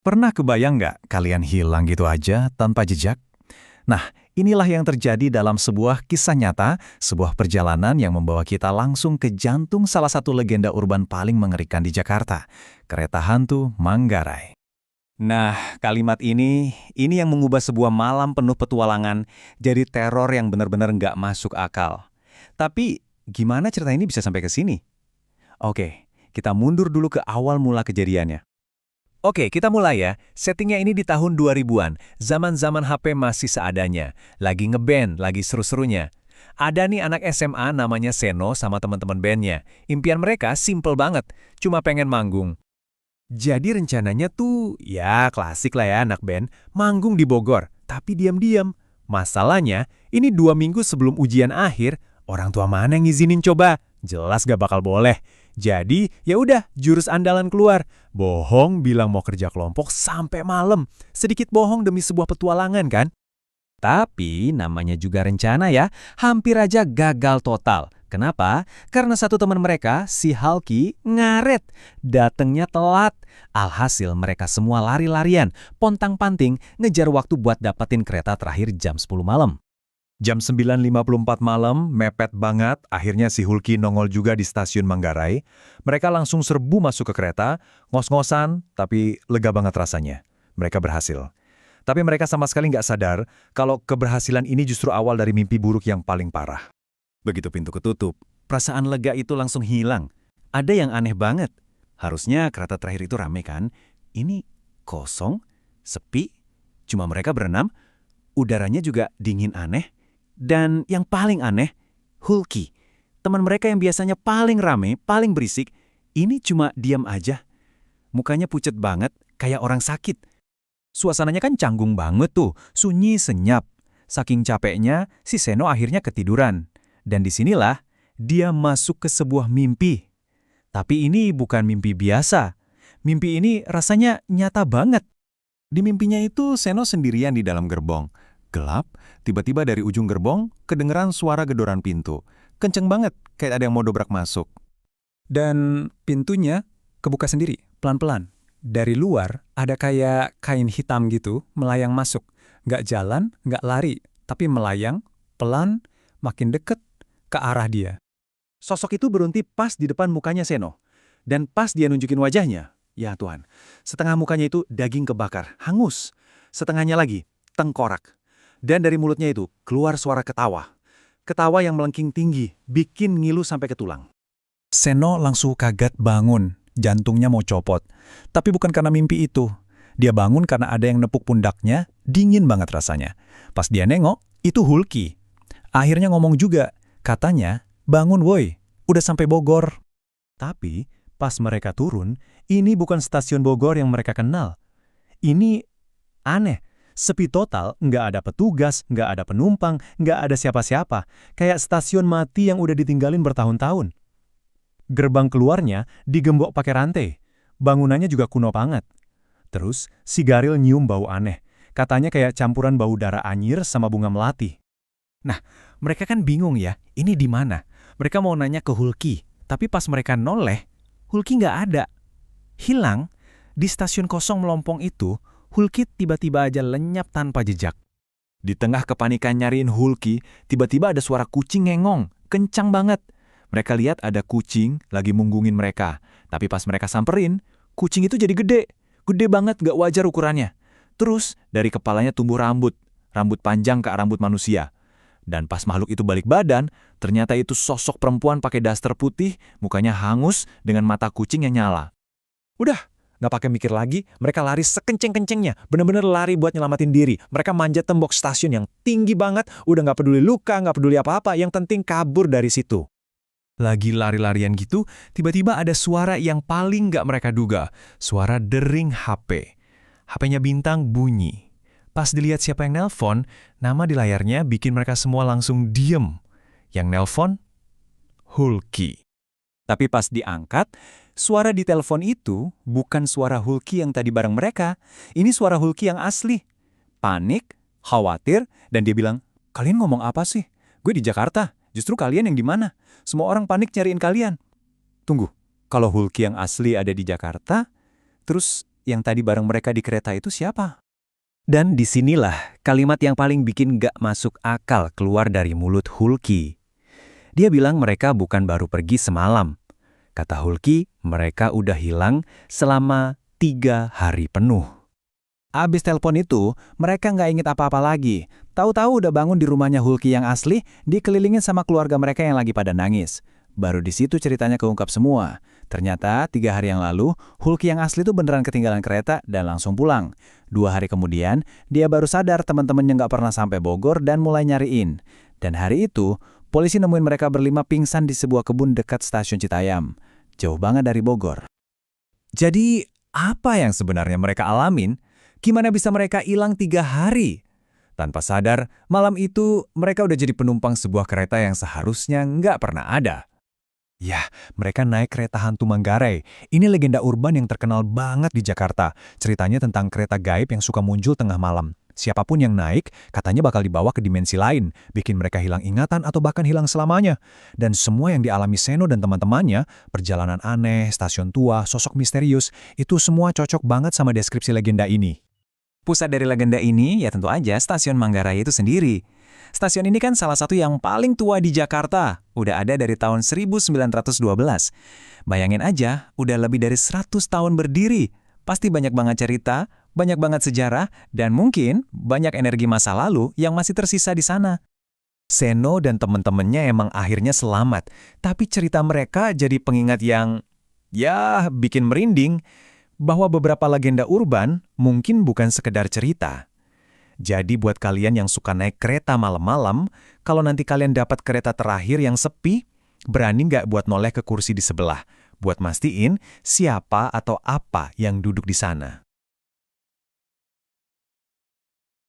Pernah kebayang nggak kalian hilang gitu aja tanpa jejak? Nah, inilah yang terjadi dalam sebuah kisah nyata, sebuah perjalanan yang membawa kita langsung ke jantung salah satu legenda urban paling mengerikan di Jakarta, kereta hantu Manggarai. Nah, kalimat ini yang mengubah sebuah malam penuh petualangan jadi teror yang benar-benar nggak masuk akal. Tapi, gimana cerita ini bisa sampai ke sini? Oke, kita mundur dulu ke awal mula kejadiannya. Oke, kita mulai ya. Settingnya ini di tahun 2000-an, zaman-zaman HP masih seadanya. Lagi ngeband, lagi seru-serunya. Ada nih anak SMA namanya Seno sama teman-teman bandnya. Impian mereka simple banget, cuma pengen manggung. Jadi rencananya tuh, ya klasik lah ya anak band, manggung di Bogor, tapi diam-diam. Masalahnya, ini 2 minggu sebelum ujian akhir, orang tua mana yang ngizinin coba? Jelas gak bakal boleh. Jadi, ya udah, jurus andalan keluar. Bohong bilang mau kerja kelompok sampai malam. Sedikit bohong demi sebuah petualangan kan? Tapi namanya juga rencana ya, hampir aja gagal total. Kenapa? Karena satu teman mereka, si Halki, ngaret. Datengnya telat. Alhasil mereka semua lari-larian, pontang-panting, ngejar waktu buat dapetin kereta terakhir jam 10 malam. Jam 9.54 malam, mepet banget, akhirnya si Hulki nongol juga di stasiun Manggarai. Mereka langsung serbu masuk ke kereta, ngos-ngosan, tapi lega banget rasanya. Mereka berhasil. Tapi mereka sama sekali nggak sadar kalau keberhasilan ini justru awal dari mimpi buruk yang paling parah. Begitu pintu ketutup, perasaan lega itu langsung hilang. Ada yang aneh banget. Harusnya kereta terakhir itu rame kan? Ini kosong, sepi, cuma mereka berenam, udaranya juga dingin aneh. Dan yang paling aneh, Hulki, teman mereka yang biasanya paling rame, paling berisik, ini cuma diam aja. Mukanya pucet banget, kayak orang sakit. Suasananya kan canggung banget tuh, sunyi senyap. Saking capeknya, si Seno akhirnya ketiduran. Dan disinilah, dia masuk ke sebuah mimpi. Tapi ini bukan mimpi biasa. Mimpi ini rasanya nyata banget. Di mimpinya itu Seno sendirian di dalam gerbong. Gelap, tiba-tiba dari ujung gerbong kedengeran suara gedoran pintu. Kenceng banget, kayak ada yang mau dobrak masuk. Dan pintunya kebuka sendiri, pelan-pelan. Dari luar ada kayak kain hitam gitu melayang masuk. Nggak jalan, nggak lari, tapi melayang, pelan, makin deket ke arah dia. Sosok itu berhenti pas di depan mukanya Seno. Dan pas dia nunjukin wajahnya, ya Tuhan, setengah mukanya itu daging kebakar, hangus. Setengahnya lagi, tengkorak. Dan dari mulutnya itu keluar suara ketawa. Ketawa yang melengking tinggi, bikin ngilu sampai ke tulang. Seno langsung kaget bangun, jantungnya mau copot. Tapi bukan karena mimpi itu. Dia bangun karena ada yang nepuk pundaknya, dingin banget rasanya. Pas dia nengok, itu Hulki. Akhirnya ngomong juga, katanya, bangun woi, udah sampai Bogor. Tapi pas mereka turun, ini bukan stasiun Bogor yang mereka kenal. Ini aneh. Sepi total, nggak ada petugas, nggak ada penumpang, nggak ada siapa-siapa. Kayak stasiun mati yang udah ditinggalin bertahun-tahun. Gerbang keluarnya digembok pakai rantai. Bangunannya juga kuno banget. Terus, si Garil nyium bau aneh. Katanya kayak campuran bau darah anyir sama bunga melati. Nah, mereka kan bingung ya, ini di mana? Mereka mau nanya ke Hulki, tapi pas mereka noleh, Hulki nggak ada. Hilang, di stasiun kosong melompong itu, Hulki tiba-tiba aja lenyap tanpa jejak. Di tengah kepanikan nyariin Hulki, tiba-tiba ada suara kucing ngengong, kencang banget. Mereka lihat ada kucing lagi munggungin mereka. Tapi pas mereka samperin, kucing itu jadi gede. Gede banget, gak wajar ukurannya. Terus, dari kepalanya tumbuh rambut. Rambut panjang ke rambut manusia. Dan pas makhluk itu balik badan, ternyata itu sosok perempuan pakai daster putih, mukanya hangus dengan mata kucing yang nyala. Udah, nggak pakai mikir lagi, mereka lari sekenceng-kencengnya, bener-bener lari buat nyelamatin diri. Mereka manjat tembok stasiun yang tinggi banget, udah nggak peduli luka, nggak peduli apa-apa, yang penting kabur dari situ. Lagi lari-larian gitu, tiba-tiba ada suara yang paling nggak mereka duga, suara dering HP. HP-nya Bintang bunyi. Pas dilihat siapa yang nelpon, nama di layarnya bikin mereka semua langsung diem. Yang nelpon, Hulki. Tapi pas diangkat, suara di telepon itu bukan suara Hulki yang tadi bareng mereka. Ini suara Hulki yang asli. Panik, khawatir, dan dia bilang, "Kalian ngomong apa sih? Gue di Jakarta. Justru kalian yang di mana? Semua orang panik nyariin kalian." Tunggu, kalau Hulki yang asli ada di Jakarta, terus yang tadi bareng mereka di kereta itu siapa? Dan disinilah kalimat yang paling bikin gak masuk akal keluar dari mulut Hulky. Dia bilang mereka bukan baru pergi semalam. Kata Hulky, mereka udah hilang selama 3 hari penuh. Abis telepon itu, mereka nggak inget apa-apa lagi. Tahu-tahu udah bangun di rumahnya Hulky yang asli, dikelilingin sama keluarga mereka yang lagi pada nangis. Baru di situ ceritanya keungkap semua. Ternyata 3 hari yang lalu, Hulky yang asli tuh beneran ketinggalan kereta dan langsung pulang. 2 hari kemudian, dia baru sadar teman-temannya nggak pernah sampai Bogor dan mulai nyariin. Dan hari itu, polisi nemuin mereka berlima pingsan di sebuah kebun dekat stasiun Citayam. Jauh banget dari Bogor. Jadi, apa yang sebenarnya mereka alamin? Gimana bisa mereka hilang 3 hari? Tanpa sadar, malam itu mereka udah jadi penumpang sebuah kereta yang seharusnya nggak pernah ada. Yah, mereka naik kereta hantu Manggarai. Ini legenda urban yang terkenal banget di Jakarta. Ceritanya tentang kereta gaib yang suka muncul tengah malam. Siapapun yang naik, katanya bakal dibawa ke dimensi lain, bikin mereka hilang ingatan atau bahkan hilang selamanya. Dan semua yang dialami Seno dan teman-temannya, perjalanan aneh, stasiun tua, sosok misterius, itu semua cocok banget sama deskripsi legenda ini. Pusat dari legenda ini ya tentu aja stasiun Manggarai itu sendiri. Stasiun ini kan salah satu yang paling tua di Jakarta. Udah ada dari tahun 1912. Bayangin aja, udah lebih dari 100 tahun berdiri. Pasti banyak banget cerita, banyak banget sejarah, dan mungkin banyak energi masa lalu yang masih tersisa di sana. Seno dan temen-temennya emang akhirnya selamat, tapi cerita mereka jadi pengingat yang, ya, bikin merinding. Bahwa beberapa legenda urban mungkin bukan sekedar cerita. Jadi buat kalian yang suka naik kereta malam-malam, kalau nanti kalian dapat kereta terakhir yang sepi, berani nggak buat noleh ke kursi di sebelah, buat mastiin siapa atau apa yang duduk di sana.